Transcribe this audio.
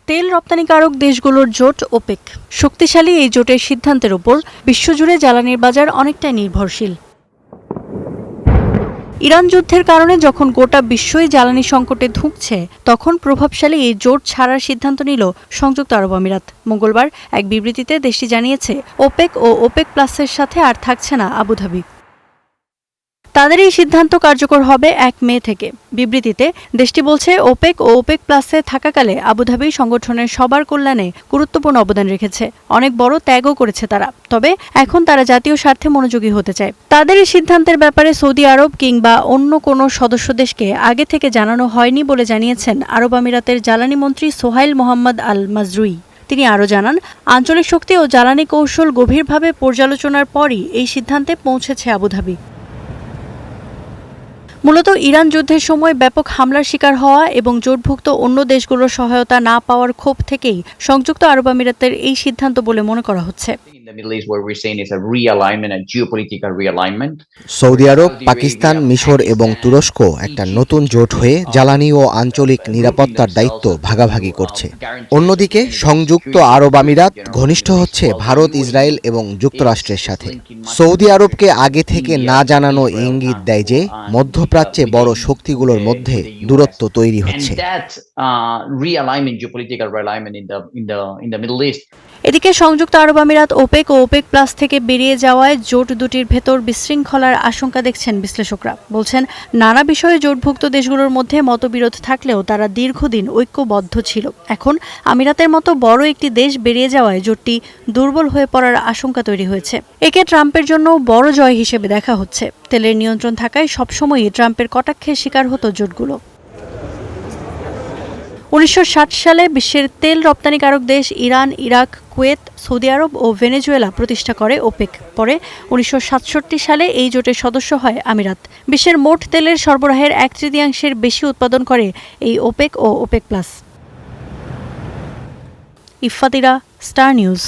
তেল রপ্তানিকারক দেশগুলোর জোট ওপেক। শক্তিশালী এই জোটের সিদ্ধান্তের উপর বিশ্বজুড়ে জ্বালানির বাজার অনেকটাই নির্ভরশীল। ইরান যুদ্ধের কারণে যখন গোটা বিশ্বই জ্বালানি সংকটে ধুঁকছে, তখন প্রভাবশালী এই জোট ছাড়ার সিদ্ধান্ত নিল সংযুক্ত আরব আমিরাত। মঙ্গলবার এক বিবৃতিতে দেশটি জানিয়েছে, ওপেক ও ওপেক প্লাসের সাথে আর থাকছে না আবুধাবি। তাদের এই সিদ্ধান্ত কার্যকর হবে ১ মে থেকে। বিবৃতিতে দেশটি বলছে, ওপেক ও ওপেক প্লাসে থাকাকালে আবুধাবি সংগঠনের সবার কল্যাণে গুরুত্বপূর্ণ অবদান রেখেছে, অনেক বড় ত্যাগও করেছে তারা। তবে এখন তারা জাতীয় স্বার্থে মনোযোগী হতে চায়। তাদের এই সিদ্ধান্তের ব্যাপারে সৌদি আরব কিংবা অন্য কোনো সদস্য দেশকে আগে থেকে জানানো হয়নি বলে জানিয়েছেন আরব আমিরাতের জ্বালানি মন্ত্রী সোহাইল মোহাম্মদ আল মাজরুই। তিনি আরও জানান, আঞ্চলিক শক্তি ও জ্বালানি কৌশল গভীরভাবে পর্যালোচনার পরই এই সিদ্ধান্তে পৌঁছেছে আবুধাবি। মূলত ইরান যুদ্ধের সময় ব্যাপক হামলার শিকার হওয়া এবং জোটভুক্ত অন্য দেশগুলোর সহায়তা না পাওয়ার ক্ষোভ থেকেই সংযুক্ত আরব আমিরাতের এই সিদ্ধান্ত বলে মনে করা হচ্ছে। সৌদি আরব, পাকিস্তান, মিশর এবং তুরস্ক একটা নতুন জোট হয়ে জ্বালানি ও আঞ্চলিক নিরাপত্তার দায়িত্ব ভাগাভাগি করছে। অন্যদিকে সংযুক্ত আরব আমিরাত ঘনিষ্ঠ হচ্ছে ভারত, ইসরায়েল এবং যুক্তরাষ্ট্রের সাথে। সৌদি আরবকে আগে থেকে না জানানো ইঙ্গিত দেয় যে মধ্যপ্রাচ্যে বড় শক্তিগুলোর মধ্যে দূরত্ব তৈরি হচ্ছে। এদিকে সংযুক্ত আরব আমিরাত ওপেক ও ওপেক প্লাস থেকে বেরিয়ে যাওয়ায় জোট দুটির ভেতর বিশৃঙ্খলার আশঙ্কা দেখছেন বিশ্লেষকরা। বলছেন, নানা বিষয়ে জোটভুক্ত দেশগুলোর মধ্যে মতবিরোধ থাকলেও তারা দীর্ঘদিন ঐক্যবদ্ধ ছিল। এখন আমিরাতের মতো বড় একটি দেশ বেরিয়ে যাওয়ায় জোটটি দুর্বল হয়ে পড়ার আশঙ্কা তৈরি হয়েছে। একে ট্রাম্পের জন্য বড় জয় হিসেবে দেখা হচ্ছে। তেলের নিয়ন্ত্রণ থাকায় সবসময়ই ট্রাম্পের কটাক্ষের শিকার হতো জোটগুলো। ১৯৬০ সালে বিশ্বের তেল রপ্তানিকারক দেশ ইরান, ইরাক, কুয়েত, সৌদি আরব ও ভেনেজুয়েলা প্রতিষ্ঠা করে ওপেক। পরে ১৯৬৭ সালে এই জোটের সদস্য হয় আমিরাত। বিশ্বের মোট তেলের সরবরাহের ১/৩ বেশি উৎপাদন করে এই ওপেক ও ওপেক প্লাস। ইফফাতিরা, স্টার নিউজ।